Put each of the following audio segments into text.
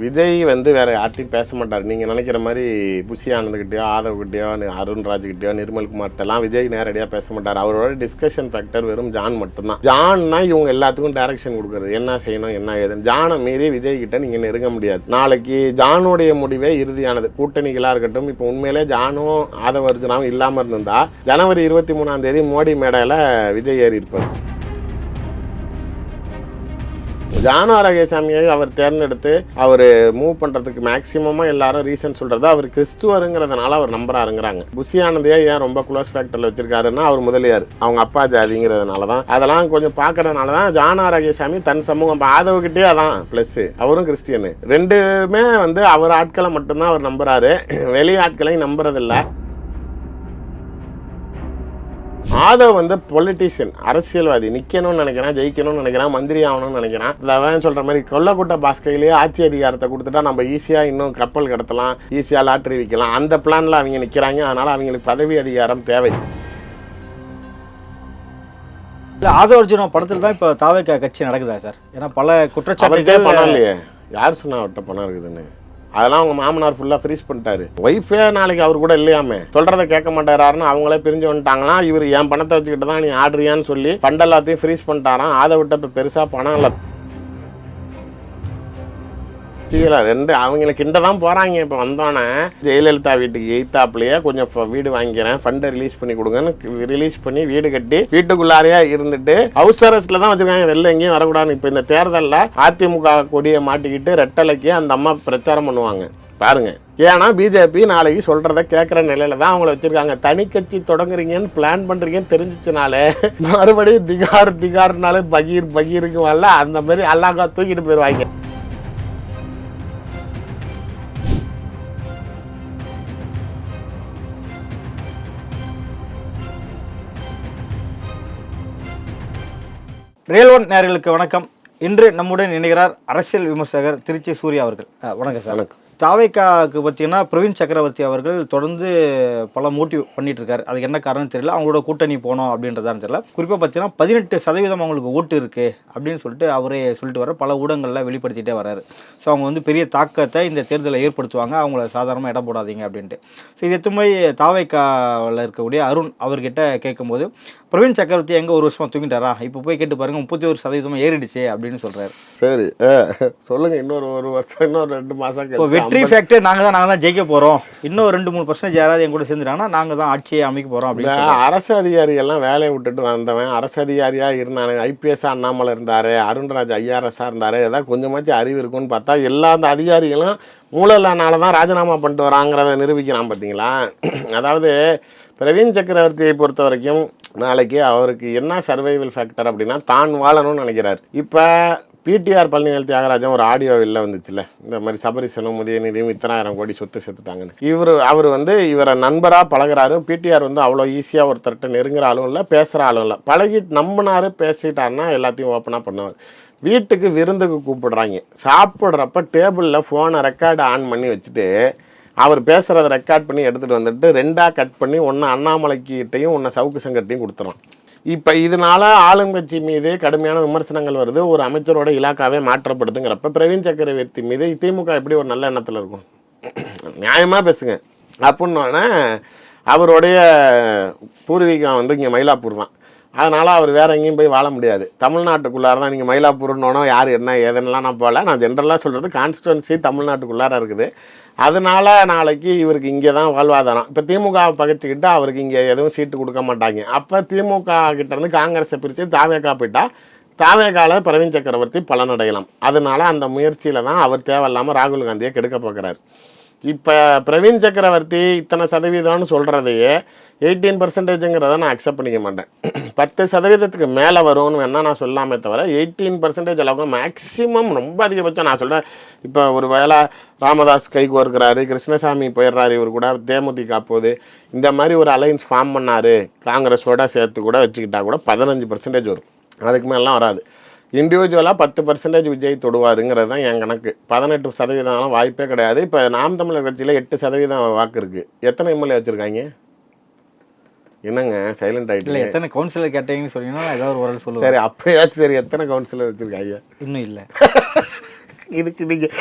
விஜய் வந்து வேற யார்ட்டையும் பேச மாட்டார். நீங்கள் நினைக்கிற மாதிரி புஷி ஆனந்துக்கிட்டயோ ஆதவ்கிட்டயோ அருண்ராஜ்கிட்டயோ நிர்மல்குமார்ட்டெல்லாம் விஜய் நேரடியாக பேச மாட்டார். அவரோட டிஸ்கஷன் ஃபேக்டர் வெறும் ஜான் மட்டும்தான். ஜான்னா இவங்க எல்லாத்துக்கும் டைரக்ஷன் கொடுக்குறது, என்ன செய்யணும் என்ன ஏதுன்னு. ஜானை மீறி விஜய் கிட்ட நீங்கள் நெருங்க முடியாது. நாளைக்கு ஜானுடைய முடிவே இறுதியானது. கூட்டணிகளாக இருக்கட்டும், இப்போ உண்மையிலே ஜானும் ஆதவ அர்ஜுனாவும் இல்லாமல் இருந்திருந்தா ஜனவரி 23 மோடி மேடையில் விஜய் ஏறி இருப்பார். ஜானு ஆரோக்கியசாமியை அவர் தேர்ந்தெடுத்து அவர் மூவ் பண்ணுறதுக்கு மேக்சிமமாக எல்லாரும் ரீசன் சொல்கிறது அவர் கிறிஸ்துவருங்கிறதுனால அவர் நம்புறாருங்கிறாங்க. புஷி ஆனந்தையே ஏன் ரொம்ப க்ளோஸ் ஃபேக்டரில் வச்சிருக்காருன்னா அவர் முதலியார், அவங்க அப்பா ஜாதிங்கிறதுனால தான். அதெல்லாம் கொஞ்சம் பார்க்கறதுனால தான் ஜானு ஆரோக்கியசாமி தன் சமூகம் ஆதவகிட்டே அதான் ப்ளஸ், அவரும் கிறிஸ்டியனு. ரெண்டுமே வந்து அவர் ஆட்களை மட்டும்தான் அவர் நம்புறாரு, வெளி ஆட்களையும் நம்புறதில்லை. ஆதவ் வந்து பொலிட்டீஷியன், அரசியல்வாதி, நிற்கணும்னு நினைக்கிறான், ஜெயிக்கணும்னு நினைக்கிறான், மந்திரி ஆகணும்னு நினைக்கிறான். அவன் சொல்கிற மாதிரி கொல்லக்கூட்ட பாஸ்கையிலேயே ஆட்சி அதிகாரத்தை கொடுத்துட்டா நம்ம ஈஸியாக இன்னும் கப்பல் கடத்தலாம், ஈஸியாக லாட்டரி விற்கலாம், அந்த பிளானில் அவங்க நிற்கிறாங்க. அதனால் அவங்களுக்கு பதவி அதிகாரம் தேவை. இல்லை, ஆதவ அர்ஜுனா படத்தில் தான் இப்போ தாவேகா கட்சி நடக்குதா சார்? ஏன்னா பல குற்றச்சாட்டுகள். பணம் இல்லையே, யார் சொன்னா அவர்கிட்ட பணம் இருக்குதுன்னு? அதெல்லாம் அவங்க மாமனார் ஃபுல்லாக ஃப்ரீஸ் பண்ணிட்டாரு. ஒய்ஃபே நாளைக்கு அவர் கூட இல்லையாமே, சொல்கிறத கேட்க மாட்டாராருன்னு அவங்களே பிரிஞ்சு வந்துட்டாங்கன்னா இவர் என் பணத்தை வச்சுக்கிட்டு தான் நீ ஆடுறியான்னு சொல்லி ஃபண்ட் எல்லாத்தையும் ஃப்ரீஸ் பண்ணிட்டாரான். அதை விட்ட இப்போ பெருசாக பணம் இல்லை. ரெண்டு அவங்களுக்கு கிட்ட தான் போகிறாங்க. இப்போ வந்தோன்னே ஜெயலலிதா வீட்டுக்கு எய்த்தாப்லேயே கொஞ்சம் வீடு வாங்கிக்கிறேன், ஃபண்டை ரிலீஸ் பண்ணி கொடுங்கன்னு ரிலீஸ் பண்ணி வீடு கட்டி வீட்டுக்குள்ளாரையே இருந்துட்டு ஹவுஸ் அரெஸ்ட்டில் தான் வச்சுருக்காங்க, வெளில எங்கேயும் வரக்கூடாதுன்னு. இப்போ இந்த தேர்தலில் அதிமுக கொடியை மாட்டிக்கிட்டு ரெட்டலைக்கு அந்த அம்மா பிரச்சாரம் பண்ணுவாங்க பாருங்க. ஏன்னா பிஜேபி நாளைக்கு சொல்றத கேட்குற நிலையில தான் அவங்கள வச்சிருக்காங்க. தனி கட்சி தொடங்குறீங்கன்னு பிளான் பண்றீங்கன்னு தெரிஞ்சிச்சுனாலே மறுபடியும் திகார்னாலே பகீருக்கு வரல, அந்த மாதிரி அல்லாக்கா தூக்கிட்டு போயிடுவாங்க. ரியல் ஒன் நேயர்களுக்கு வணக்கம். இன்று நம்முடன் இணைகிறார் அரசியல் விமர்சகர் திருச்சி சூர்யா அவர்கள். வணக்கம் சார். வணக்கம். தாவேகாவுக்கு பார்த்தீங்கன்னா பிரவீன் சக்கரவர்த்தி அவர்கள் தொடர்ந்து பல மோட்டிவ் பண்ணிட்டு இருக்காரு. அதுக்கு என்ன காரணம் தெரியல, அவங்களோட கூட்டணி போனோம் அப்படின்றதான்னு தெரியல. குறிப்பாக பார்த்தீங்கன்னா 18% அவங்களுக்கு ஓட்டு இருக்கு அப்படின்னு சொல்லிட்டு அவரே சொல்லிட்டு வர பல ஊடகங்களில் வெளிப்படுத்திட்டே வர்றாரு. ஸோ அவங்க வந்து பெரிய தாக்கத்தை இந்த தேர்தலில் ஏற்படுத்துவாங்க, அவங்கள சாதாரணமாக இடம் போடாதீங்க அப்படின்ட்டு. ஸோ இது எத்துமை தாவேகாவில் இருக்கக்கூடிய அருண் அவர்கிட்ட கேட்கும்போது பிரவீன் சக்கரவர்த்தி எங்கே ஒரு வருஷமாக தூங்கிட்டாரா, இப்போ போய் கேட்டு பாருங்க 31% ஏறிடுச்சு அப்படின்னு சொல்றாரு. சரி சொல்லுங்க, இன்னொரு வருஷம், இன்னொரு 2 மாதம் வெற்றி ஃபேக்டர் நாங்கள் தான் ஜெயிக்க போகிறோம், இன்னும் 2-3% யாராவது என் கூட சேர்ந்துட்டாங்கன்னா நாங்கள் தான் ஆட்சியை அமைக்க போகிறோம் அப்படின்னு. அரசு அதிகாரிகள்லாம் வேலையை விட்டுட்டு வந்தவன் அரசு அதிகாரியாக இருந்தானு, ஐபிஎஸ் அண்ணாமலை இருந்தார், அருண்ராஜ் ஐஆர்எஸ்ஸாக இருந்தார், ஏதாவது கொஞ்சமாச்சும் அறிவு இருக்குன்னு பார்த்தா எல்லா அந்த அதிகாரிகளும் மூலனால தான் ராஜினாமா பண்ணிட்டு வராங்கிறத நிரூபிக்கிறான் பார்த்தீங்களா. அதாவது பிரவீன் சக்கரவர்த்தியை பொறுத்த வரைக்கும் நாளைக்கு அவருக்கு என்ன சர்வைவல் ஃபேக்டர் அப்படின்னா தான் வாழணும்னு நினைக்கிறார். இப்போ பிடிஆர் பழனிவேல் தியாகராஜன் ஒரு ஆடியோ வெளில வந்துச்சுல்ல, இந்த மாதிரி சபரிசனும் உதயநிதியும் 1000 கோடி சொத்து செத்துட்டாங்கன்னு. அவர் வந்து இவரை நண்பராக பழகிறாரு. பிடிஆர் வந்து அவ்வளோ ஈஸியாக ஒருத்தர்கிட்ட நெருங்குற ஆளும் இல்லை, பேசுகிற ஆளும் இல்லை. பழகிட்டு நம்பினாரு, பேசிட்டாருன்னா எல்லாத்தையும் ஓப்பனாக பண்ணுவார். வீட்டுக்கு விருந்துக்கு கூப்பிடுறாங்க, சாப்பிட்றப்ப டேபிளில் ஃபோனை ரெக்கார்டு ஆன் பண்ணி வச்சுட்டு அவர் பேசுகிறத ரெக்கார்ட் பண்ணி எடுத்துகிட்டு வந்துட்டு 2ஆக கட் பண்ணி ஒன்று அண்ணாமலைக்கிட்டையும் ஒன்று சவுக்கு சங்கர்ட்டையும் கொடுத்துறான். இப்போ இதனால ஆளுங்கட்சி மீது கடுமையான விமர்சனங்கள் வருது, ஒரு அமைச்சரோட இலாக்காவே மாற்றப்படுதுங்கிறப்ப பிரவீன் சக்கரவர்த்தி மீது திமுக எப்படி ஒரு நல்ல எண்ணத்தில் இருக்கும்? நியாயமாக பேசுங்க. அப்படின்னோடனே அவருடைய பூர்வீகம் வந்து இங்கே மயிலாப்பூர் தான், அதனால் அவர் வேறு எங்கேயும் போய் வாழ முடியாது, தமிழ்நாட்டுக்குள்ளார தான். நீங்கள் மயிலாப்பூர்னோன்னா யார் என்ன ஏதுன்னெலாம் நான் போகல, நான் ஜென்ரலாக சொல்கிறது கான்ஸ்டுவன்சி தமிழ்நாட்டுக்குள்ளார இருக்குது. அதனால் நாளைக்கு இவருக்கு இங்கே தான் வாழ்வாதாரம். இப்போ திமுக பகைச்சிக்கிட்டு அவருக்கு இங்கே எதுவும் சீட்டு கொடுக்க மாட்டாங்க. அப்போ திமுக கிட்டேருந்து காங்கிரஸை பிரித்து தாவேகா போயிட்டா தாவேகாவில் பிரவீன் சக்கரவர்த்தி பலனடையலாம். அதனால அந்த முயற்சியில் தான் அவர் தேவையில்லாமல் ராகுல் காந்தியை கெடுக்க பார்க்குறாரு. இப்போ பிரவீன் சக்கரவர்த்தி இத்தனை சதவீதம்னு சொல்கிறதையே 18%ங்கிறத நான் அக்செப்ட் பண்ணிக்க மாட்டேன். 10% மேலே வரும்னு வேணால் நான் சொல்லாமே தவிர 18% அளவுக்கு மேக்ஸிமம், ரொம்ப அதிகபட்சம் நான் சொல்கிறேன். இப்போ ஒரு வேளை ராமதாஸ் கைக்கு வருகிறாரு, கிருஷ்ணசாமி போயிடுறாரு, இவர் கூட தேமுதிக போகுது, இந்த மாதிரி ஒரு அலையன்ஸ் ஃபார்ம் பண்ணார், காங்கிரஸோட சேர்த்து கூட வச்சுக்கிட்டா கூட 15% வரும், அதுக்கு மேலாம் வராது. இண்டிவிஜுவலாக 10% விஜய் தொடுவாருங்கிறது தான் என் கணக்கு. 18% வாய்ப்பே கிடையாது. இப்போ நாம் தமிழர் கட்சியில் 8% வாக்கு இருக்குது. எத்தனை எம்எல்ஏ வச்சுருக்காங்க? என்னங்க சைலண்ட் ஆகிட்டு? இல்லை, எத்தனை கவுன்சிலர் கேட்டீங்கன்னு சொன்னீங்கன்னா ஏதாவது ஒரு சொல்லுங்கள். சரி, அப்போயாச்சும் சரி, எத்தனை கவுன்சிலர் வச்சுருக்காங்க? இன்னும் இல்லை. இதுக்கு நீங்கள்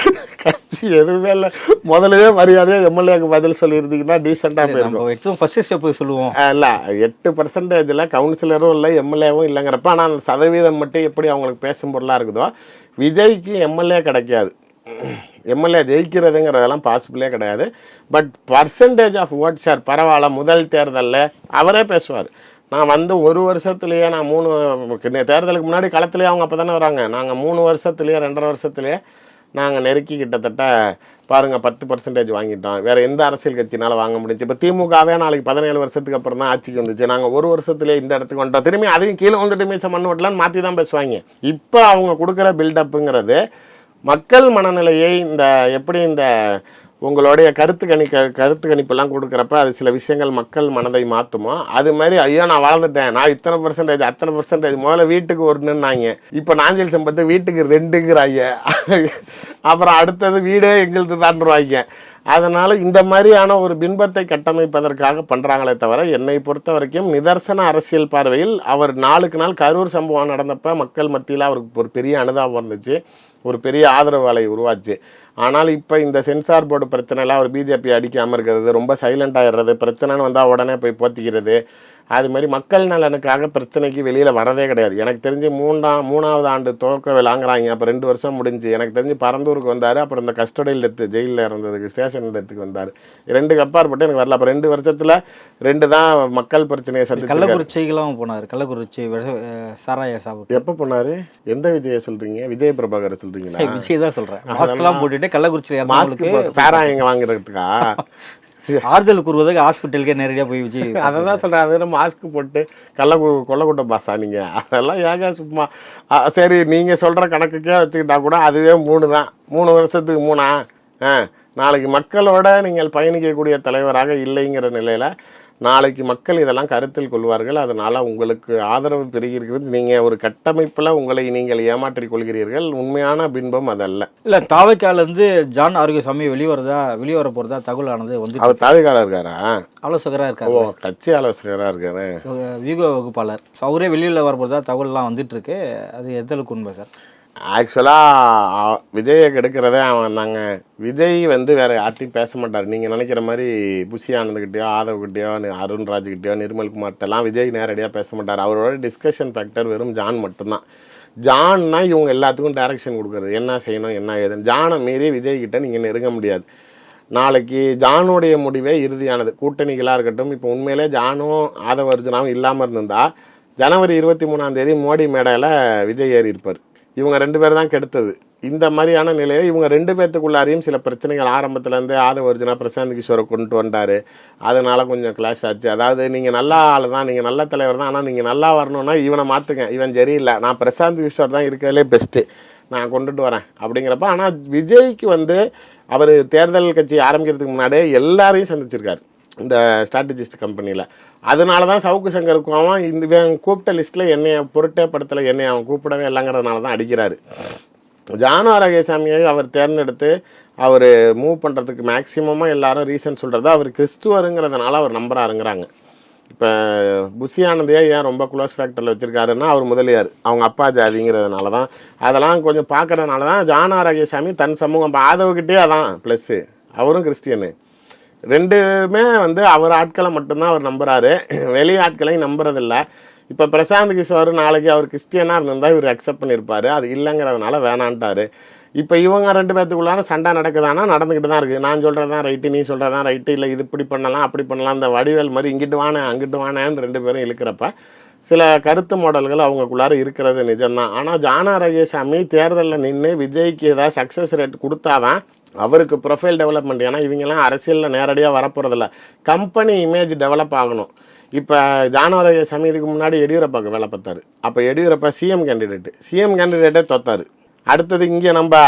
கட்சி எதுவுமே இல்லை, முதல்லவே மரியாதையாக எம்எல்ஏக்கு பதில் சொல்லியிருந்தீங்கன்னா டீசெண்டாக போயிருக்கும். ஃபர்ஸ்ட் ஸ்டெப் சொல்லுவோம். இல்லை 8% கவுன்சிலரும் இல்லை எம்எல்ஏவும் இல்லைங்கிறப்ப, ஆனால் அந்த சதவீதம் மட்டும் எப்படி அவங்களுக்கு பேசும் பொருளாக இருக்குதோ, விஜய்க்கு எம்எல்ஏ கிடைக்காது. எம்எல்ஏ ஜெயிக்கிறதுங்கிறதெல்லாம் பாசிபிளே கிடையாது. But percentage of vote share பரவாயில்ல. முதல் தேர்தலில் அவரே பேசுவார், நான் வந்து 1 வருஷத்துலேயே நான் 3 தேர்தலுக்கு முன்னாடி களத்துலேயே அவங்க அப்போ தானே வராங்க, நாங்கள் 3 வருஷத்துலேயே 2.5 வருஷத்துலேயே நாங்கள் நெருக்கி கிட்டத்தட்ட பாருங்கள் 10% வாங்கிட்டோம். வேறு எந்த அரசியல் கட்சினால வாங்க முடிஞ்சு. இப்போ திமுகவே நாளைக்கு 17 வருஷத்துக்கு அப்புறம் தான் ஆட்சிக்கு வந்துச்சு, நாங்கள் 1 வருஷத்துலேயே இந்த இடத்துக்கு வந்துட்டோம், திரும்பி அதையும் கீழே வந்துட்டு மீச மண் ஓட்டலான்னு மாற்றி தான் பேசுவாங்க. இப்போ அவங்க கொடுக்குற பில்டப்புங்கிறது மக்கள் மனநிலையை எப்படி இந்த உங்களுடைய கருத்து கணிப்பெல்லாம் கொடுக்குறப்ப அது சில விஷயங்கள் மக்கள் மனதை மாற்றுமோ, அது மாதிரி ஐயோ நான் வளர்ந்துட்டேன், நான் இத்தனை பர்சன்டேஜ் முதல்ல வீட்டுக்கு 1ன்னாங்க, இப்போ நாஞ்சில் சம்பத்து வீட்டுக்கு 2ங்கிறாங்க, அப்புறம் அடுத்தது வீடே எங்களுக்கு தாண்டுருவாங்க. அதனால் இந்த மாதிரியான ஒரு பின்பத்தை கட்டமைப்பதற்காக பண்ணுறாங்களே தவிர, என்னை பொறுத்த வரைக்கும் நிதர்சன அரசியல் பார்வையில் அவர் நாளுக்கு நாள் கரூர் சம்பவம் நடந்தப்ப மக்கள் மத்தியில் அவருக்கு ஒரு பெரிய அனுதாபம் இருந்துச்சு, ஒரு பெரிய ஆதரவு அலை உருவாச்சு. ஆனால் இப்போ இந்த சென்சார் போர்டு பிரச்சனைலாம் அவர் பிஜேபி அடிக்காமல் இருக்கிறது, ரொம்ப சைலண்ட் ஆகிடுறது, பிரச்சனைன்னு வந்தால் உடனே போய் போத்திக்கிறது, அது மாதிரி மக்கள் நலனுக்காக பிரச்சனைக்கு வெளியில் வரதே கிடையாது. எனக்கு தெரிஞ்சு 3ஆவது ஆண்டு துவக்க விளாங்கிறாங்க, அப்போ 2 வருஷம் முடிஞ்சு. எனக்கு தெரிஞ்சு பரந்தூருக்கு வந்தார், அப்புறம் இந்த கஸ்டடியில் எடுத்து ஜெயிலில் இருந்ததுக்கு ஸ்டேஷன் இடத்துக்கு வந்தார். 2 அப்பாற்பட்டு எனக்கு வரல. அப்போ 2 வருஷத்தில் 2 தான் மக்கள் பிரச்சனையை சந்திச்சு. கள்ளக்குறிச்சிக்கெல்லாம் போனார், கள்ளக்குறிச்சி சாராய சாவுக்கு எப்போ போனார்? எந்த விஜயை சொல்கிறீங்க? விஜய் பிரபாகரை சொல்கிறீங்களா? விஜய் தான் சொல்கிறேன். மாஸ்க்லாம் போட்டுட்டு கள்ளக்குறிச்சியில் மாஸ்க் சாராயங்க வாங்குறதுக்கா ஆறுதல் கூறுவதுக்கு ஹாஸ்பிட்டலுக்கே நேரடியாக போய் விஜய் அதை தான் சொல்கிறேன். அது மாஸ்க் போட்டு கொல்லக்கூட்ட பாஸா நீங்கள்? அதெல்லாம் ஏங்க சும்மா. சரி, நீங்கள் சொல்கிற கணக்குக்கே வச்சுக்கிட்டா கூட அதுவே 3 தான். 3 வருஷத்துக்கு 3ஆ? நாளைக்கு மக்களோட நீங்கள் பயணிக்கக்கூடிய தலைவராக இல்லைங்கிற நிலையில் நாளைக்கு மக்கள் இதெல்லாம் கருத்தில் கொள்வார்கள். அதனால் உங்களுக்கு ஆதரவு பெருகிறது. நீங்கள் ஒரு கட்டமைப்பில் உங்களை நீங்கள் ஏமாற்றிக் கொள்கிறீர்கள். உண்மையான பின்பம் அதல்ல. இல்லை, தாவைக்காலேருந்து ஜான் ஆரோக்கியசாமி வெளியே வர போகிறதா தகவல் ஆனது வந்து. அவர் தாவைக்கால இருக்காரா? ஆலோசகராக இருக்காரு. ஓ, கட்சி ஆலோசகராக இருக்காரு, வியூக வகுப்பாளர். அவரே வெளியில் வர போகிறதா தகவல்லாம் வந்துட்டுருக்கு. அது எந்த அளவுக்கு உண்மை சார்? ஆக்சுவலாக விஜயை கெடுக்கிறதே அவன் தாங்க. விஜய் வந்து வேறு யார்ட்டையும் பேச மாட்டார். நீங்கள் நினைக்கிற மாதிரி புஷி ஆனந்துக்கிட்டேயோ, ஆதவ்கிட்டேயோ, அருண்ராஜ்கிட்டேயோ, நிர்மல்குமார்கிட்டலாம் விஜய் நேரடியாக பேச மாட்டார். அவரோட டிஸ்கஷன் ஃபேக்டர் வெறும் ஜான் மட்டும்தான். ஜான்னா இவங்க எல்லாத்துக்கும் டைரக்ஷன் கொடுக்குறது, என்ன செய்யணும் என்ன ஏதுன்னு. ஜானை மீறி விஜய்கிட்ட நீங்கள் நெருங்க முடியாது. நாளைக்கு ஜானுடைய முடிவே இறுதியானது. கூட்டணிகளாக இருக்கட்டும், இப்போ உண்மையிலே ஜானும் ஆதவ அர்ஜுனாவும் இல்லாமல் இருந்திருந்தால் ஜனவரி 23ஆம் தேதி மோடி மேடையில் விஜய் ஏறி இருப்பார். இவங்க 2 பேர் தான் கெடுத்தது. இந்த மாதிரியான நிலையை இவங்க 2 பேர்த்துக்குள்ளாரையும் சில பிரச்சனைகள் ஆரம்பத்துலேருந்து ஆதவ அர்ஜுனா பிரசாந்த் கிஷோரை கொண்டு வந்தார். அதனால கொஞ்சம் கிளாஷ் ஆச்சு. அதாவது நீங்கள் நல்ல ஆள் தான், நீங்கள் நல்ல தலைவர் தான், ஆனால் நீங்கள் நல்லா வரணும்னா இவனை மாற்றுங்க, இவன் சரியில்லை, நான் பிரசாந்த் கிஷோர் தான் இருக்கிறதுலே பெஸ்ட்டு, நான் கொண்டுட்டு வரேன் அப்படிங்கிறப்ப. ஆனால் விஜய்க்கு வந்து அவர் தேர்தல் கட்சி ஆரம்பிக்கிறதுக்கு முன்னாடியே எல்லாரையும் சந்திச்சிருக்காரு இந்த ஸ்ட்ராட்டஜிஸ்ட் கம்பெனியில். அதனால தான் சவுக்கு சங்கருக்கு அவன் இந்த கூப்பிட்ட லிஸ்ட்டில் என்னைய பொருட்டே படத்தில் என்னை அவன் கூப்பிடவே இல்லைங்கிறதுனால தான் அடிக்கிறாரு. ஜான் ஆரோக்கியசாமியை அவர் தேர்ந்தெடுத்து அவர் மூவ் பண்ணுறதுக்கு மேக்சிமமாக எல்லாரும் ரீசன் சொல்கிறது அவர் கிறிஸ்துவருங்கிறதுனால அவர் நம்புறாருங்கிறாங்க. இப்போ புஷி ஆனந்தையே ஏன் ரொம்ப க்ளோஸ் ஃபேக்டரில் வச்சுருக்காருன்னா அவர் முதலியார், அவங்க அப்பா ஜாதிங்கிறதுனால தான். அதெல்லாம் கொஞ்சம் பார்க்குறதுனால தான் ஜான் ஆரோக்கியசாமி தன் சமூகம் இப்போ ஆதவகிட்டே அதான் ப்ளஸ்ஸு, அவரும் கிறிஸ்டியனு. 2மே வந்து அவர் ஆட்களை மட்டும்தான் அவர் நம்புறாரு, வெளி ஆட்களையும் நம்புறதில்லை. இப்போ பிரசாந்த் கிஷோர் நாளைக்கு அவர் கிறிஸ்டியனாக இருந்திருந்தால் இவர் அக்செப்ட் பண்ணியிருப்பார். அது இல்லைங்கிறதுனால வேணான்ட்டார். இப்போ இவங்க 2 பேர்த்துக்குள்ளார சண்டை நடக்குதானா? நடந்துக்கிட்டு தான் இருக்குது. நான் சொல்கிறது தான் ரைட்டு, நீ சொல்கிறது தான் ரைட்டு, இல்லை இது இப்படி பண்ணலாம் அப்படி பண்ணலாம், இந்த வடிவேல் மாதிரி இங்கிட்டு வானே அங்கிட்டு வானேன்னு 2 பேரும் இழுக்கிறப்ப சில கருத்து மாடல்கள் அவங்களுக்குள்ளார இருக்கிறது நிஜம்தான். ஆனால் ஜான் ஆரோக்கியசாமி தேர்தலில் நின்று விஜய்க்கு ஏதாவது சக்ஸஸ் ரேட் கொடுத்தாதான் அவருக்கு ப்ரொஃபைல் டெவலப்மெண்ட். ஏன்னா இவங்கெல்லாம் அரசியலில் நேரடியாக வரப்போகிறதில்ல, கம்பெனி இமேஜ் டெவலப் ஆகணும். இப்போ ஜான் ஆரோக்கியசாமி இதுக்கு முன்னாடி எடியூரப்பாவுக்கு வேலை பார்த்தாரு. அப்போ எடியூரப்பா சிஎம் கேண்டிடேட்டே தோத்தார். அடுத்தது இங்கே நம்ம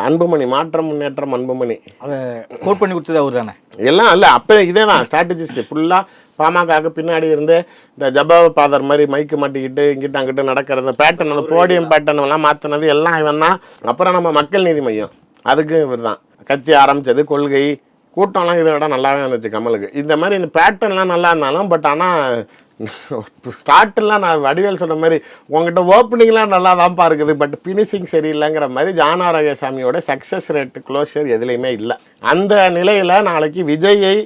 அன்புமணி, மாற்றம் முன்னேற்றம் அன்புமணி, அதை கோட் பண்ணி கொடுத்தது அவர் தானே எல்லாம். இல்லை, அப்போ இதே தான் ஸ்ட்ராட்டஜிஸ்ட் ஃபுல்லாக பாமகவுக்கு பின்னாடி இருந்து இந்த ஜபாவ பாதர் மாதிரி மைக்கு மாட்டிக்கிட்டு இங்கிட்ட அங்கிட்ட நடக்கிறது, பேட்டர்ன், அந்த போடியம் பேட்டர்ன் எல்லாம் மாற்றினது எல்லாம் இவன் தான். அப்புறம் நம்ம மக்கள் நீதி மையம், அதுக்கு இவர் தான் கட்சி ஆரம்பித்தது. கொள்கை கூட்டம்லாம் இதை விட நல்லாவே இருந்துச்சு கமலுக்கு. இந்த மாதிரி இந்த பேட்டர்ன்லாம் நல்லா இருந்தாலும் பட் ஆனால் ஸ்டார்ட்லாம் நான் வடிவேல் சொன்ன மாதிரி உங்ககிட்ட ஓப்பனிங்லாம் நல்லா தான்ப்பா இருக்குது, பட் ஃபினிஷிங் சரியில்லைங்கிற மாதிரி ஜான் ஆரோக்கியசாமியோட சக்ஸஸ் ரேட்டு க்ளோஷர் எதுலேயுமே இல்லை. அந்த நிலையில் நாளைக்கு விஜயை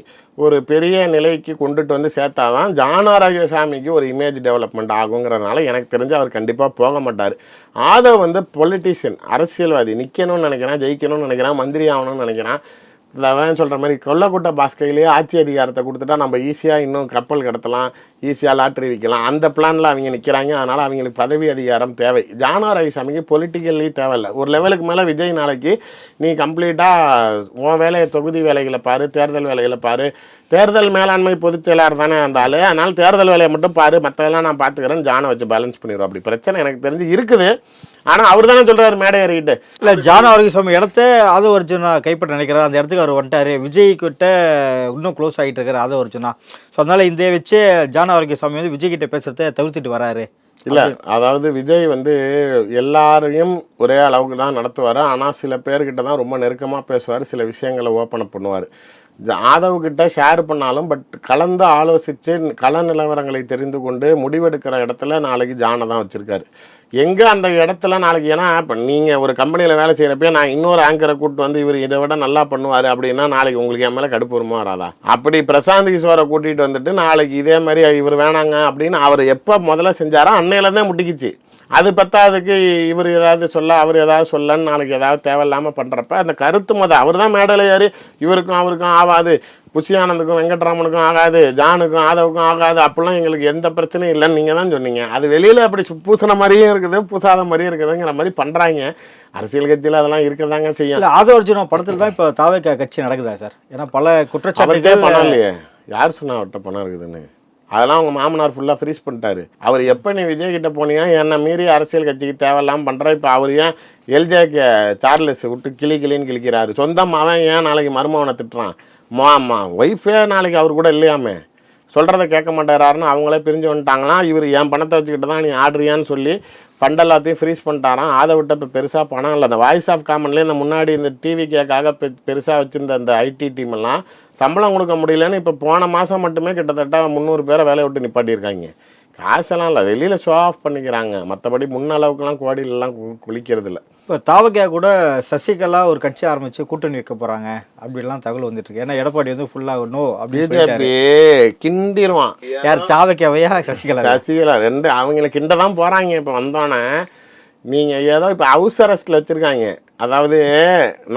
ஒரு பெரிய நிலைக்கு கொண்டுட்டு வந்து சேர்த்தாதான் ஜான் ஆரோக்கியசாமிக்கு ஒரு இமேஜ் டெவலப்மெண்ட் ஆகுங்கிறதுனால எனக்கு தெரிஞ்சு அவர் கண்டிப்பாக போக மாட்டார். ஆதவ் வந்து பொலிட்டீஷியன், அரசியல்வாதி, நிற்கணும்னு நினைக்கிறான், ஜெயிக்கணும்னு நினைக்கிறான், மந்திரி ஆகணும்னு நினைக்கிறான். அவன் சொல்கிற மாதிரி கொல்லக்கூட்ட பாஸ்கையிலேயே ஆட்சி அதிகாரத்தை கொடுத்துட்டா நம்ம ஈஸியாக இன்னும் கப்பல் கடத்தலாம், ஈஸியாக லாட்ரி விற்கலாம், அந்த பிளானில் அவங்க நிற்கிறாங்க. அதனால் அவங்களுக்கு பதவி அதிகாரம் தேவை. ஜான் ஆரோக்கியசாமிக்கு பொலிட்டிக்கல்லி தேவையில்லை. ஒரு லெவலுக்கு மேலே விஜய் நாளைக்கு நீ கம்ப்ளீட்டாக உன் வேலையை, தொகுதி வேலைகளை பாரு, தேர்தல் வேலைகளை பாரு, தேர்தல் மேலாண்மை பொதுச் செயலாளர் தானே இருந்தாலும், அதனால் தேர்தல் வேலையை மட்டும் பாரு, மற்றதெல்லாம் நான் பார்த்துக்கிறேன், ஜானை வச்சு பேலன்ஸ் பண்ணிடுவோம். அப்படி பிரச்சனை எனக்கு தெரிஞ்சு இருக்குது. ஆனால் அவர் தானே சொல்கிறார் மேடை ஏறிக்கிட்டு. இல்லை, ஜான் ஆரோக்கியசாமி இடத்த ஆதவ அர்ஜுனா கைப்பற்ற நினைக்கிறார். அந்த இடத்துக்கு அவர் வந்துட்டார். விஜய் கிட்ட இன்னும் க்ளோஸ் ஆகிட்டு இருக்காரு ஆதவ அர்ஜுனா. ஸோ அதனால இந்த வச்சு ஜான் ஆரோக்கியசாமி வந்து விஜய் கிட்ட பேசுறத தவிர்த்துட்டு வராரு. இல்லை, அதாவது விஜய் வந்து எல்லாரையும் ஒரே அளவுக்கு தான் நடத்துவார். ஆனால் சில பேர்கிட்ட தான் ரொம்ப நெருக்கமாக பேசுவார், சில விஷயங்களை ஓப்பன் பண்ணுவார். ஆதவ்கிட்ட ஷேர் பண்ணாலும் பட் கலந்து ஆலோசித்து கள நிலவரங்களை தெரிந்து கொண்டு முடிவெடுக்கிற இடத்துல நாளைக்கு ஜானை தான் வச்சுருக்காரு. எங்கே அந்த இடத்துல நாளைக்கு, ஏன்னா இப்போ நீங்கள் ஒரு கம்பெனியில் வேலை செய்கிறப்ப நான் இன்னொரு ஆங்கரை கூப்பிட்டு வந்து இவர் இதை விட நல்லா பண்ணுவார் அப்படின்னா நாளைக்கு உங்களுக்கு என் மேலே கடுப்பு வருமா வராதா? அப்படி பிரசாந்த் கிஷோரை கூட்டிகிட்டு வந்துட்டு நாளைக்கு இதே மாதிரி இவர் வேணாங்க அப்படின்னு அவர் எப்போ முதல்ல செஞ்சாரோ அன்னையிலேருந்தே முட்டிக்கிச்சு. அது பத்தாவதுக்கு இவர் ஏதாவது சொல்ல, அவர் ஏதாவது சொல்லன்னு நாளைக்கு ஏதாவது தேவையில்லாமல் பண்ணுறப்ப அந்த கருத்து அவர் தான் மேடையில் ஏறி இவருக்கும் அவருக்கும் ஆகாது, புஷி ஆனந்துக்கும் வெங்கட்ராமனுக்கும் ஆகாது, ஜானுக்கும் ஆதவுக்கும் ஆகாது, அப்படிலாம் எங்களுக்கு எந்த பிரச்சனையும் இல்லைன்னு நீங்கள் தான் சொன்னீங்க. அது வெளியில் அப்படி பூசின மாதிரியும் இருக்குது, பூசாத மாதிரியும் இருக்குதுங்கிற மாதிரி பண்ணுறாங்க. அரசியல் கட்சியில் அதெல்லாம் இருக்கதாங்க செய்யும். ஆதவ அர்ஜுனா படத்தில் தான் இப்போ தாவேகா கட்சி நடக்குதா சார்? ஏன்னா பல குற்றச்சாட்டுகள். பணம் இல்லையே, யார் சொன்னா அவர்கிட்ட பணம் இருக்குதுன்னு? அதெல்லாம் அவங்க மாமனார் ஃபுல்லாக ஃப்ரீஸ் பண்ணிட்டாரு. அவர் எப்போ நீ விஜய் கிட்ட போனியா என்னை மீறி அரசியல் கட்சிக்கு தேவையில்லாமல் பண்ணுற. இப்போ அவர் ஏன் எல்ஜேக்கு சார்லஸ் விட்டு கிளின்னு கிழிக்கிறாரு? சொந்தம் அவன் ஏன் நாளைக்கு மருமவனை திட்டுறான்? மாமா ஒய்ஃபே நாளைக்கு அவர் கூட இல்லையாமே, சொல்கிறத கேட்க மாட்டேறாருன்னு அவங்களே பிரிஞ்சு வந்துட்டாங்களாம். இவர் என் பணத்தை வச்சுக்கிட்டு தான் நீ ஆடுறியான்னு சொல்லி ஃபண்ட் எல்லாத்தையும் ஃப்ரீஸ் பண்ணிட்டாராம். அதை விட்ட இப்போ பெருசாக பணம் இல்லை. அந்த வாய்ஸ் ஆஃப் காமன்லேயே இந்த முன்னாடி இந்த டிவி கேக்காக பெருசாக வச்சுருந்த அந்த ஐடி டீம் எல்லாம் சம்பளம் கொடுக்க முடியலன்னு இப்போ போன மாதம் மட்டுமே கிட்டத்தட்ட 300 பேரை வேலையை விட்டு நிப்பாட்டியிருக்காங்க. காசெல்லாம் இல்லை, வெளியில் ஷோ ஆஃப் பண்ணிக்கிறாங்க. மற்றபடி முன்னளவுக்குலாம் கோடியிலலாம் குளிக்கிறது இல்லை. இப்போ தாவகா கூட சசிகலா ஒரு கட்சி ஆரம்பிச்சு கூட்டணி வைக்க போறாங்க அப்படிலாம் தகவல் வந்துட்டு இருக்கு. ஏன்னா எடப்பாடி வந்து ஃபுல்லா நோ பிஜேபி கிண்டிடுவான். யார், தாவகாவையா சசிகலா ரெண்டு அவங்களை கிண்ட தான் போறாங்க. இப்போ வந்தோன்னே நீங்கள் ஏதோ இப்போ ஹவுஸ் அரெஸ்ட்டில் வச்சுருக்காங்க. அதாவது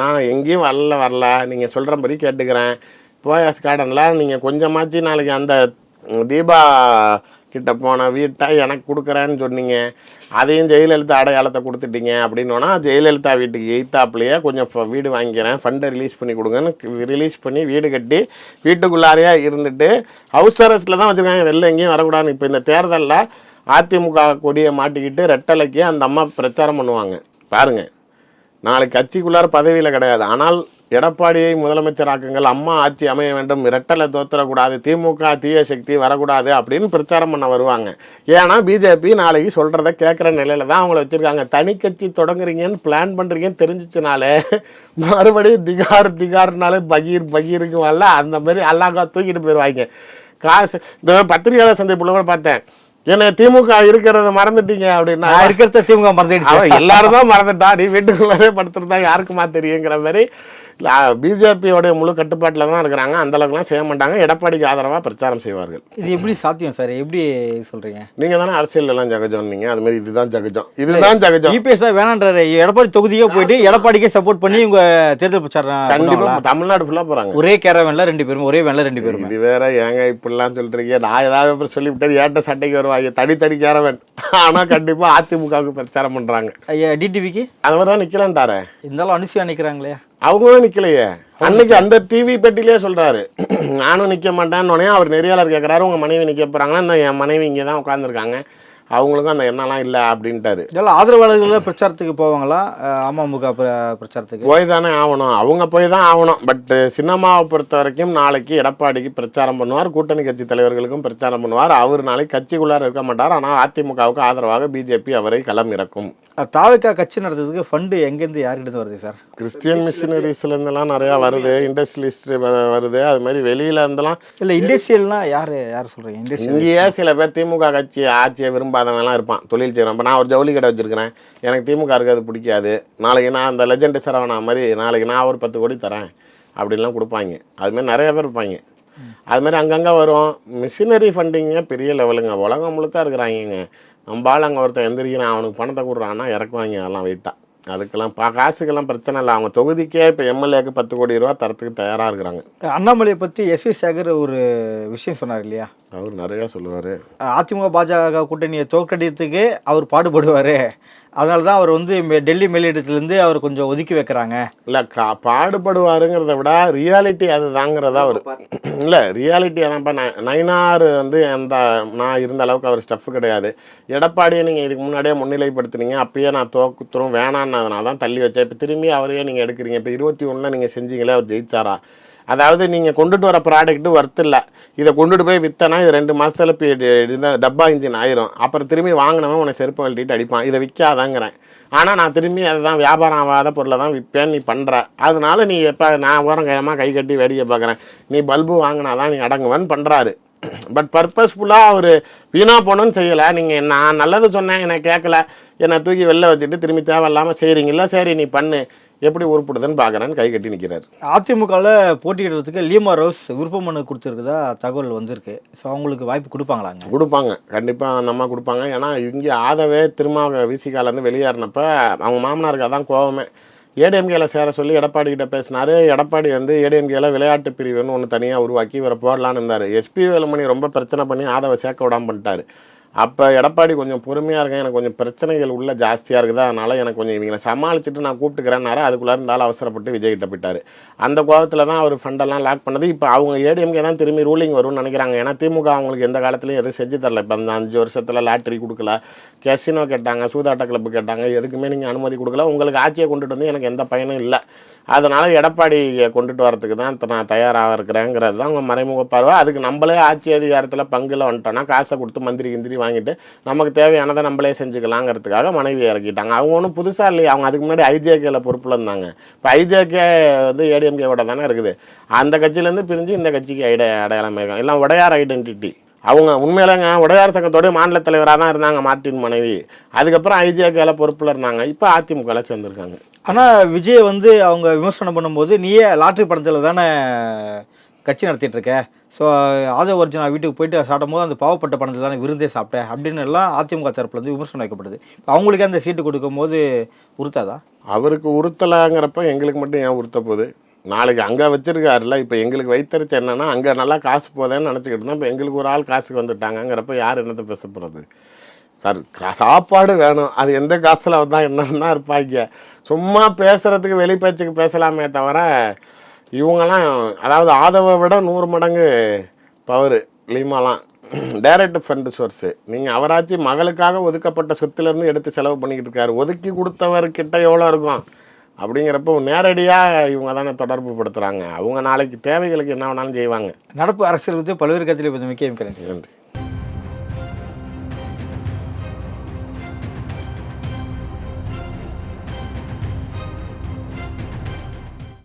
நான் எங்கேயும் வரல, நீங்கள் சொல்கிறபடி கேட்டுக்கிறேன், போயாஸ் கார்டனில் நீங்கள் கொஞ்சமாச்சு நாளைக்கு அந்த தீபா கிட்ட போன வீட்டை எனக்கு கொடுக்குறேன்னு சொன்னீங்க, அதையும் ஜெயலலிதா அடையாளத்தை கொடுத்துட்டீங்க. அப்படின்னோன்னா ஜெயலலிதா வீட்டுக்கு எய்த்தாப்புலையே கொஞ்சம் வீடு வாங்கிக்கிறேன், ஃபண்டை ரிலீஸ் பண்ணி கொடுங்கன்னு ரிலீஸ் பண்ணி வீடு கட்டி வீட்டுக்குள்ளாரையே இருந்துட்டு ஹவுஸ் அரெஸ்ட்டில் தான் வச்சுருக்காங்க, வெளில எங்கேயும் வரக்கூடாதுன்னு. இப்போ இந்த தேர்தலில் அதிமுக கொடியை மாட்டிக்கிட்டு ரெட்டலைக்கு அந்த அம்மா பிரச்சாரம் பண்ணுவாங்க பாருங்கள். நாளைக்கு கட்சிக்குள்ளார பதவியில் கிடையாது, ஆனால் எடப்பாடியை முதலமைச்சராக்குங்கள், அம்மா ஆட்சி அமைய வேண்டும், ரெட்டலை தோத்துறக்கூடாது, திமுக தீய சக்தி வரக்கூடாது அப்படின்னு பிரச்சாரம் பண்ண வருவாங்க. ஏன்னா பிஜேபி நாளைக்கு சொல்கிறத கேட்குற நிலையில தான் அவங்கள வச்சுருக்காங்க. தனி கட்சி தொடங்குறீங்கன்னு பிளான் பண்ணுறீங்கன்னு தெரிஞ்சிச்சுனாலே மறுபடியும் திகார்னாலே பகீருக்கு வரல, அந்த மாதிரி அல்லாக்கா தூக்கிட்டு போயிடுவாங்க. காசு இந்த பத்திரிகையாளர் சந்திப்புல கூட பார்த்தேன், ஏன்னா திமுக இருக்கிறத மறந்துட்டீங்க அப்படின்னா, இருக்கிறத திமுக மறந்துட்டு எல்லாரும் தான் மறந்துட்டா, நீ வீட்டுக்குள்ளே படுத்துருந்தா யாருக்குமா தெரியுங்கிற மாதிரி பிஜேபியோடைய முழு கட்டுப்பாட்டில் தான் இருக்கிறாங்க. அந்த அளவுக்குலாம் செய்ய மாட்டாங்க. எடப்பாடிக்கு ஆதரவாக பிரச்சாரம் செய்வார்கள். இது எப்படி சாத்தியம் சார்? எப்படி சொல்றீங்க? நீங்க தானே அரசியல் எல்லாம் ஜகஜம், நீங்க அது மாதிரி இதுதான் ஜகஜம். இபிஎஸ் வேணான்றாரு, எடப்பாடி தொகுதியோ போயிட்டு எடப்பாடிக்கே சப்போர்ட் பண்ணி இவங்க தேர்தல் பிரச்சாரம் கண்டிப்பா தமிழ்நாடு ஃபுல்லா போறாங்க. ஒரே கேரவன்ல 2 பேரும், ஒரே வேன்ல 2 பேரும். இது வேற ஏங்க இப்படிலாம் சொல்றீங்க? நான் ஏதாவது சொல்லிவிட்டேன், ஏட்ட சட்டைக்கு வருவாங்க தனி கேரவன். ஆனா கண்டிப்பா அதிமுகவுக்கு பிரச்சாரம் பண்றாங்க. டிடிவிக்கு அவர் தான் நிக்கலான்ட்டாரு. இருந்தாலும் அனுசியா நிக்கிறாங்களே, அவங்களும் நிக்கலையே. அன்னைக்கு அந்த டிவி பெட்டிலே சொல்றாரு நானும் நிக்க மாட்டேன்னு. அவர் நெறியாளர் கேட்கறாரு, உங்க மனைவி நிக்க போறாங்கன்னா, என் மனைவி இங்கே தான் உட்காந்துருக்காங்க, அவங்களுக்கும் அந்த எண்ணம்லாம் இல்லை அப்படின்ட்டாரு. இதெல்லாம் ஆதரவாளர்கள் பிரச்சாரத்துக்கு போவாங்களா அமமுக பிரச்சாரத்துக்கு? போய் தானே ஆகணும், அவங்க போய் தான் ஆகணும். பட் சின்னம்மாவை பொறுத்த வரைக்கும் நாளைக்கு எடப்பாடிக்கு பிரச்சாரம் பண்ணுவார், கூட்டணி கட்சி தலைவர்களுக்கும் பிரச்சாரம் பண்ணுவார். அவர் நாளைக்கு கட்சிக்குள்ளார இருக்க மாட்டார். ஆனால் அதிமுகவுக்கு ஆதரவாக பிஜேபி அவரை களம் இறக்கும். தாவேக்கா கட்சி நடத்துறதுக்கு ஃபண்டு எங்கேருந்து யார்கிட்ட வருது சார்? கிறிஸ்டியன் மிஷினரிஸ்லேருந்துலாம் நிறையா வருது, இண்டஸ்ட்ரியலிஸ்ட் வருது, அது மாதிரி வெளியில இருந்தெல்லாம். இல்லை இண்டஸ்ட்ரியல்னா யார் சொல்கிறீங்க? இண்டஸ்ட்ரியல் இங்கேயே சில பேர் திமுக கட்சி ஆட்சியை விரும்பாதவங்கலாம் இருப்பான், தொழில் செய்கிறோம். இப்போ நான் ஒரு ஜவுளி கடை வச்சிருக்கிறேன், எனக்கு திமுக இருக்கிறது பிடிக்காது, நாளைக்கு நான் அந்த லெஜெண்ட் சரவணா மாதிரி நாளைக்கு நான் ஒரு 10 கோடி தரேன் அப்படின்லாம் கொடுப்பாங்க. அதுமாதிரி நிறைய பேர் இருப்பாங்க. அதுமாதிரி அங்கங்கே வரும். மிஷினரி ஃபண்டிங்க பெரிய லெவலுங்க, உலகம் முழுக்க இருக்கிறாங்க. நம்ம ஆள் அங்கே ஒருத்தன் எந்திரிக்கிறான், அவனுக்கு பணத்தை கொடுறான்னா இறக்குவாங்க அதெல்லாம் வெயிட்டாக. அதுக்கெல்லாம் காசுக்கெல்லாம் பிரச்சனை இல்லை. அவங்க தொகுதிக்கே இப்போ எம்எல்ஏக்கு 10 கோடி ரூபா தரத்துக்கு தயாராக இருக்கிறாங்க. அண்ணாமலையை பற்றி எஸ்வி சேகர் ஒரு விஷயம் சொன்னார் இல்லையா? அவர் நிறையா சொல்லுவார். அதிமுக பாஜக கூட்டணியை தோற்கடிக்கிறதுக்கு அவர் பாடுபடுவார், அதனால தான் அவர் வந்து டெல்லி மேலிடத்துலேருந்து அவர் கொஞ்சம் ஒதுக்கி வைக்கிறாங்க. இல்லை பாடுபடுவாருங்கிறத விட ரியாலிட்டி அது தாங்கிறதா அவர். இல்லை ரியாலிட்டி அதான்ப்பா. நயினார் வந்து நான் இருந்த அளவுக்கு அவர் ஸ்டஃப் கிடையாது. எடப்பாடியை நீங்கள் இதுக்கு முன்னாடியே முன்னிலைப்படுத்துனீங்க, அப்பயே நான் தோக்குத்துறோம் வேணான்னதுனால தான் தள்ளி வச்சேன். இப்போ திரும்பி அவரையே நீங்கள் எடுக்கிறீங்க. இப்போ 21 நீங்கள் செஞ்சீங்களே, அவர் ஜெயிச்சாரா? அதாவது நீங்கள் கொண்டுட்டு வர ப்ராடக்ட்டு ஒர்த் இல்லை, இதை கொண்டுட்டு போய் விற்றனா இது 2 மாதத்தில் இப்போ டப்பா இன்ஜின் ஆயிரும். அப்புறம் திரும்பி வாங்கினவன் உன்னை செருப்பை வளட்டிட்டு அடிப்பான். இதை விற்காதாங்கிறேன். ஆனால் நான் திரும்பி அதை தான் வியாபாரம் ஆகாத பொருளை தான் விற்பேன் நீ பண்ணுற. அதனால நீ எப்போ நான் ஓரங்கயமாக கை கட்டி வேடிக்கை பார்க்குறேன், நீ பல்பு வாங்கினாதான் நீ அடங்குவேன்னு பண்ணுறாரு. பட் பர்பஸ்ஃபுல்லாக அவர் வீணாக போகணுன்னு செய்யலை. நீங்கள் நான் நல்லது சொன்னேன், என்னை கேட்கல, என்னை தூக்கி வெளில வச்சுட்டு திரும்பி தேவையில்லாமல் செய்கிறீங்களா, சரி நீ பண்ணு, எப்படி உருப்படுதுன்னு பார்க்குறேன்னு கை கட்டி நிற்கிறார். அதிமுகவில் போட்டியிடுறதுக்கு லீமா ரோஸ் விருப்ப மனு கொடுத்துருக்குதா தகவல் வந்திருக்கு. ஸோ அவங்களுக்கு வாய்ப்பு கொடுப்பாங்களாங்க? கொடுப்பாங்க, கண்டிப்பாக அந்த அம்மா கொடுப்பாங்க. ஏன்னா இங்கே ஆதவே திரும்ப விசிகாலேருந்து வெளியேறினப்போ அவங்க மாமனாருக்கு அதான் கோவமே. ஏடிஎம்கேல சேர சொல்லி எடப்பாடி கிட்ட பேசினார். எடப்பாடி வந்து ஏடிஎம்கேல விளையாட்டு பிரிவுன்னு ஒன்று தனியாக உருவாக்கி இவரை போடலான்னு இருந்தார். எஸ்பி வேலுமணி ரொம்ப பிரச்சனை பண்ணி ஆதவை சேர்க்க விடாமல் பண்ணிட்டார். அப்போ எடப்பாடி கொஞ்சம் பொறுமையாக இருக்கேன், எனக்கு கொஞ்சம் பிரச்சனைகள் உள்ள ஜாஸ்தியாக இருக்குது, அதனால் எனக்கு கொஞ்சம் இவங்களை சமாளிச்சுட்டு நான் கூப்பிட்டுக்கிறேன்னாரு. அதுக்குள்ளே இருந்தாலும் அவசரப்பட்டு விஜய்கிட்ட போயிட்டார். அந்த கோபத்தில் தான் அவர் ஃபண்டெல்லாம் லாக் பண்ணது. இப்போ அவங்க ஏடிஎம்கே தான் திரும்பி ரூலிங் வரும்னு நினைக்கிறாங்க. ஏன்னா திமுக அவங்களுக்கு எந்த காலத்துலையும் எதுவும் செஞ்சு தரல. இப்போ அந்த 5 வருஷத்தில் லாட்ரி கொடுக்கல, கெசினோ கேட்டாங்க, சூதாட்ட கிளப்பு கேட்டாங்க, எதுக்குமே நீங்கள் அனுமதி கொடுக்கல. உங்களுக்கு ஆட்சியை கொண்டுட்டு வந்து எனக்கு எந்த பயனும் இல்லை. அதனால் எடப்பாடியை கொண்டுட்டு வரதுக்கு தான் நான் தயாராக இருக்கிறேங்கிறது தான் அவங்க மறைமுக பார்வை. அதுக்கு நம்மளே ஆட்சி அதிகாரத்தில் பங்குல வந்துட்டோன்னா காசை கொடுத்து மந்திரி வாங்கிட்டு நமக்கு தேவையானதை நம்மளே செஞ்சுக்கலாங்கிறதுக்காக மனைவி இறக்கிட்டாங்க. அவங்க ஒன்றும் புதுசாக இல்லையா, அவங்க அதுக்கு முன்னாடி ஐஜேகேல பொறுப்பில் இருந்தாங்க. இப்போ ஐஜேகே வந்து ஏடிஎம்கேவோட தானே இருக்குது. அந்த கட்சியிலேருந்து பிரிஞ்சு இந்த கட்சிக்கு அடையாளம் இருக்கும். எல்லாம் உடையார் ஐடென்டிட்டி. அவங்க உண்மையிலேங்க உடையார் சங்கத்தோடைய மாநில தலைவராக தான் இருந்தாங்க மார்ட்டின் மனைவி. அதுக்கப்புறம் ஐஜேகேல பொறுப்பில் இருந்தாங்க. இப்போ அதிமுகவில் சேர்ந்துருக்காங்க. ஆனால் விஜய் வந்து அவங்க விமர்சனம் பண்ணும்போது நீயே லாட்ரி படத்தில் தானே கட்சி நடத்திட்டு இருக்க, ஸோ ஆதவ அர்ஜுனா வீட்டுக்கு போயிட்டு சாப்பிடும் போது அந்த பாவப்பட்ட பணத்தில் தானே விருந்தே சாப்பிட்டேன் அப்படின்னு எல்லாம் அதிமுக தரப்புல வந்து விமர்சனம் வைக்கப்படுது. அவங்களுக்கு அந்த சீட்டு கொடுக்கும் போது உறுத்தாதா? அவருக்கு உறுத்தலாங்கிறப்ப எங்களுக்கு மட்டும் ஏன் உறுத்த போகுது? நாளைக்கு அங்கே வச்சிருக்காருல்ல. இப்போ எங்களுக்கு வைத்தறிச்சு என்னன்னா அங்கே நல்லா காசு போதேன்னு நினச்சிக்கிட்டு இருந்தோம். இப்போ எங்களுக்கு ஒரு ஆள் காசுக்கு வந்துட்டாங்கிறப்ப யார் என்னத்தை பேச போகிறது? சார் சாப்பாடு வேணும், அது எந்த காசில் தான் என்னன்னா இருப்பாங்க. சும்மா பேசுகிறதுக்கு வெளி பேச்சுக்கு பேசலாமே தவிர இவங்கெல்லாம் அதாவது ஆதவை விட 100 மடங்கு பவர் லீமாலாம். Direct fund source. நீங்கள் அவராச்சு மகளுக்காக ஒதுக்கப்பட்ட சொத்துலேருந்து எடுத்து செலவு பண்ணிக்கிட்டு இருக்காரு. ஒதுக்கி கொடுத்தவர்கிட்ட எவ்வளோ இருக்கும் அப்படிங்கிறப்போ நேரடியாக இவங்க தானே தொடர்பு படுத்துகிறாங்க. அவங்க நாளைக்கு தேவைகளுக்கு என்ன வேணாலும் செய்வாங்க. நடப்பு அரசியல் பல்வேறு கட்சியில் மிக்க நன்றி.